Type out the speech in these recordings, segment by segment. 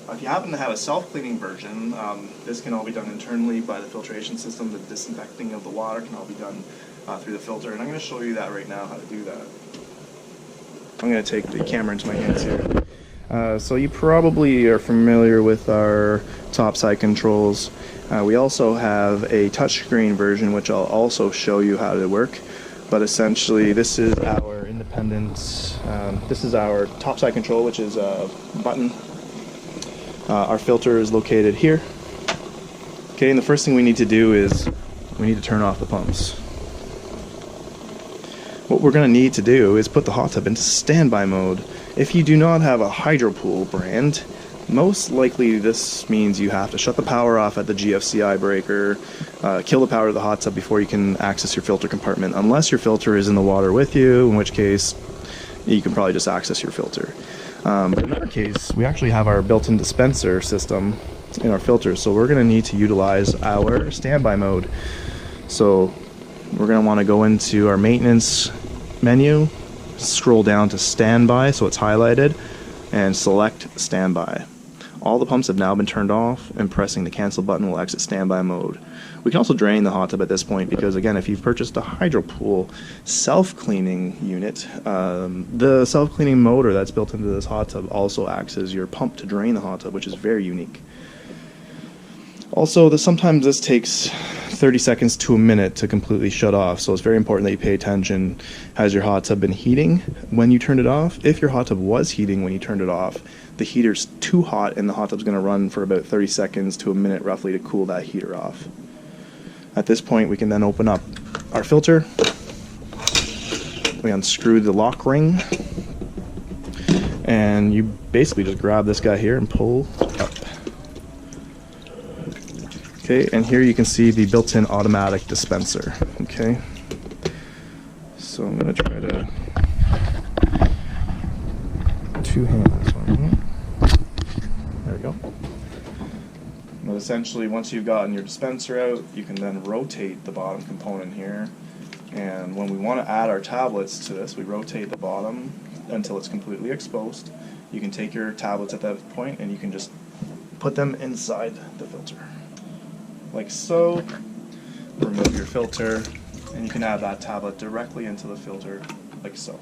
If you happen to have a self-cleaning version, this can all be done internally by the filtration system. The disinfecting of the water can all be done through the filter, and I'm going to show you that right now, how to do that. I'm going to take the camera into my hands here. So you probably are familiar with our topside controls. We also have a touchscreen version, which I'll also show you how to work. But essentially, this is our independent, this is our topside control, which is a button. Our filter is located here. Okay, and the first thing we need to do is we need to turn off the pumps. What we're going to need to do is put the hot tub into standby mode. If you do not have a Hydropool brand, most likely this means you have to shut the power off at the GFCI breaker, kill the power to the hot tub before you can access your filter compartment, unless your filter is in the water with you, in which case you can probably just access your filter. But in our case, we actually have our built-in dispenser system in our filter, so we're going to need to utilize our standby mode. So we're going to want to go into our maintenance menu, scroll down to standby so it's highlighted, and select standby. All the pumps have now been turned off, and pressing the cancel button will exit standby mode. We can also drain the hot tub at this point because, again, if you've purchased a Hydropool self-cleaning unit, the self-cleaning motor that's built into this hot tub also acts as your pump to drain the hot tub, which is very unique. Also, sometimes this takes 30 seconds to a minute to completely shut off, so it's very important that you pay attention. Has your hot tub been heating when you turned it off? If your hot tub was heating when you turned it off, the heater's too hot and the hot tub's going to run for about 30 seconds to a minute roughly to cool that heater off. At this point, we can then open up our filter. We unscrew the lock ring, and you basically just grab this guy here and pull up. Okay, and here you can see the built-in automatic dispenser. Okay, so I'm going to try to two-hand this one. There we go. But essentially, once you've gotten your dispenser out, you can then rotate the bottom component here. And when we want to add our tablets to this, we rotate the bottom until it's completely exposed. You can take your tablets at that point and you can just put them inside the filter. Like so. Remove your filter, and you can add that tablet directly into the filter, like so.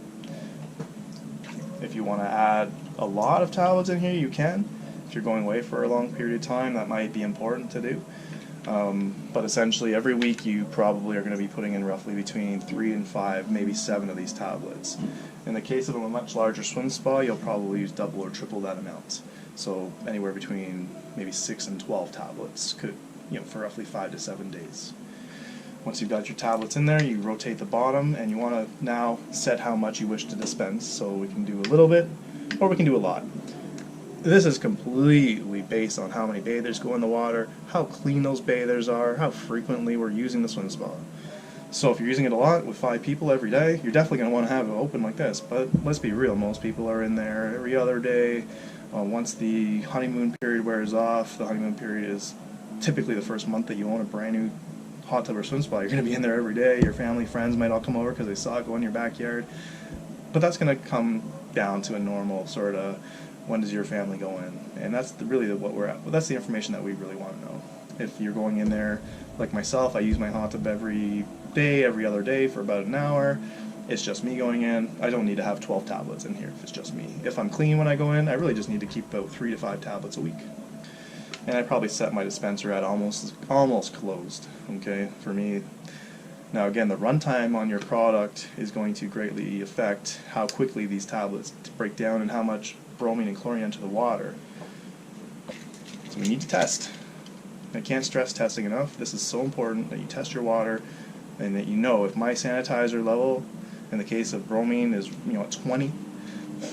If you want to add a lot of tablets in here, you can. If you're going away for a long period of time, that might be important to do. But essentially, every week you probably are going to be putting in roughly between 3 and 5, maybe 7 of these tablets. In the case of a much larger swim spa, you'll probably use double or triple that amount. So anywhere between maybe 6 and 12 tablets could, for roughly 5 to 7 days. Once you've got your tablets in there, you rotate the bottom, and you want to now set how much you wish to dispense. So we can do a little bit, or we can do a lot. This is completely based on how many bathers go in the water, how clean those bathers are, how frequently we're using the swim spa. So if you're using it a lot with 5 people every day, you're definitely going to want to have it open like this. But let's be real, most people are in there every other day. Once the honeymoon period wears off, the honeymoon period is typically the first month that you own a brand new hot tub or swim spa. You're going to be in there every day. Your family, friends might all come over because they saw it go in your backyard. But that's going to come down to a normal sort of, when does your family go in? And that's really what we're at. Well, that's the information that we really want to know. If you're going in there, like myself, I use my hot tub every day, every other day for about an hour. It's just me going in. I don't need to have 12 tablets in here if it's just me. If I'm clean when I go in, I really just need to keep about 3 to 5 tablets a week. And I probably set my dispenser at almost closed, okay, for me. Now again, the runtime on your product is going to greatly affect how quickly these tablets break down and how much bromine and chlorine enter the water. So we need to test. I can't stress testing enough. This is so important that you test your water and that you know if my sanitizer level in the case of bromine is at 20,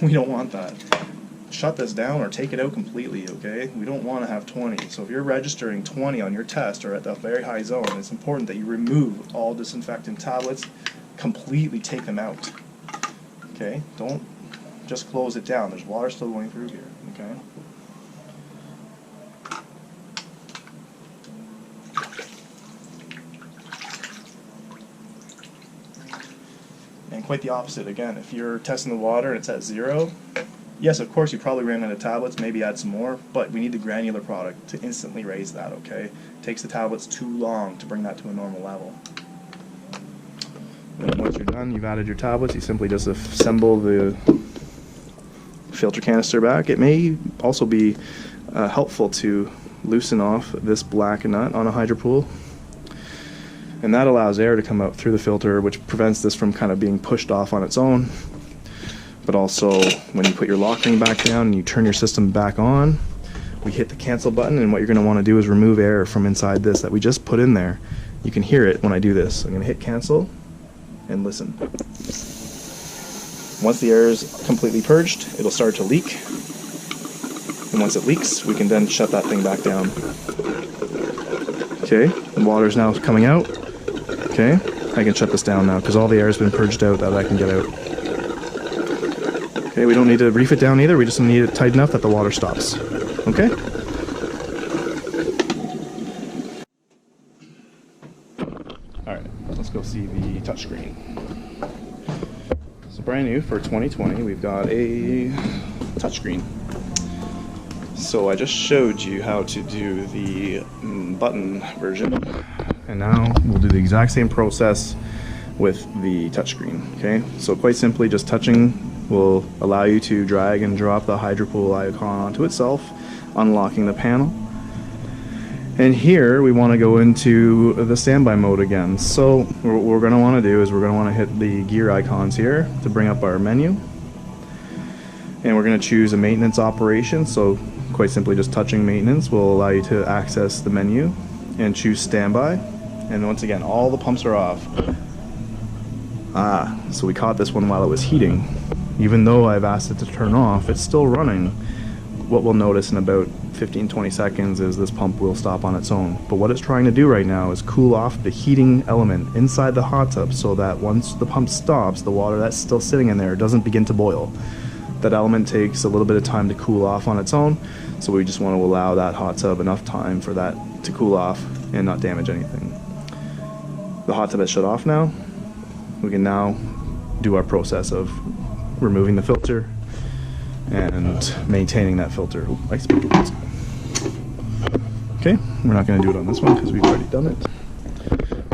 we don't want that. Shut this down or take it out completely, okay? We don't want to have 20. So if you're registering 20 on your test or at the very high zone, it's important that you remove all disinfectant tablets, completely take them out. Okay? Don't just close it down. There's water still going through here, okay? And quite the opposite. Again, if you're testing the water and it's at 0, Yes, of course, you probably ran out of tablets, maybe add some more, but we need the granular product to instantly raise that, okay? It takes the tablets too long to bring that to a normal level. And once you're done, you've added your tablets, you simply just assemble the filter canister back. It may also be helpful to loosen off this black nut on a Hydropool, and that allows air to come out through the filter, which prevents this from kind of being pushed off on its own. But also, when you put your lock ring back down and you turn your system back on, we hit the cancel button, and what you're going to want to do is remove air from inside this that we just put in there. You can hear it when I do this. I'm going to hit cancel and listen. Once the air is completely purged, it'll start to leak. And once it leaks, we can then shut that thing back down. Okay, the water's now coming out. Okay, I can shut this down now because all the air has been purged out that I can get out. Okay, we don't need to reef it down either, we just need it tight enough that the water stops. Okay? Alright, let's go see the touchscreen. So brand new for 2020, we've got a touchscreen. So I just showed you how to do the button version, and now we'll do the exact same process with the touchscreen. Okay, so quite simply, just touching will allow you to drag and drop the Hydropool icon onto itself, unlocking the panel. And here we want to go into the standby mode again. So what we're going to want to do is we're going to want to hit the gear icons here to bring up our menu, and we're going to choose a maintenance operation. So quite simply, just touching maintenance will allow you to access the menu and choose standby. And once again, all the pumps are off. So we caught this one while it was heating. Even though I've asked it to turn off, it's still running. What we'll notice in about 15-20 seconds is this pump will stop on its own. But what it's trying to do right now is cool off the heating element inside the hot tub so that once the pump stops, the water that's still sitting in there doesn't begin to boil. That element takes a little bit of time to cool off on its own, so we just want to allow that hot tub enough time for that to cool off and not damage anything. The hot tub is shut off now. We can now do our process of removing the filter and maintaining that filter. Ooh, ice bucket, let's go. Okay, we're not going to do it on this one because we've already done it.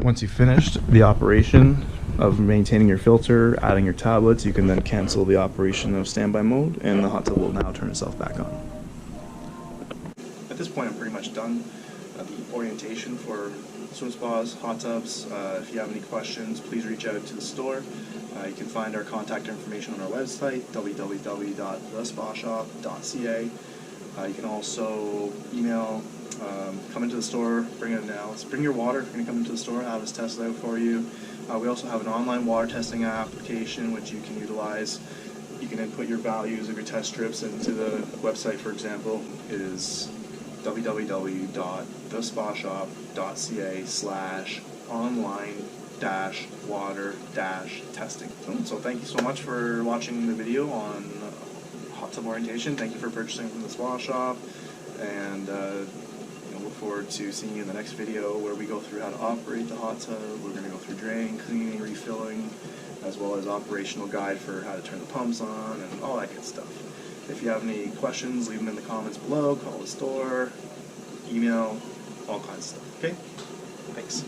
Once you've finished the operation of maintaining your filter, adding your tablets, you can then cancel the operation of standby mode, and the hot tub will now turn itself back on. At this point, I'm pretty much done the orientation for swim spas, hot tubs. If you have any questions, please reach out to the store. You can find our contact information on our website, www.thespashop.ca. You can also email, come into the store, bring an analysis, bring your water if you're going to come into the store, have us test it out for you. We also have an online water testing application which you can utilize. You can input your values of your test strips into the website. For example, is www.thespashop.ca/online-water-testing. So thank you so much for watching the video on hot tub orientation. Thank you for purchasing from the Spa Shop, and look forward to seeing you in the next video where we go through how to operate the hot tub. We're going to go through draining, cleaning, refilling, as well as operational guide for how to turn the pumps on and all that good stuff. If you have any questions, leave them in the comments below, call the store, email, all kinds of stuff. Okay? Thanks.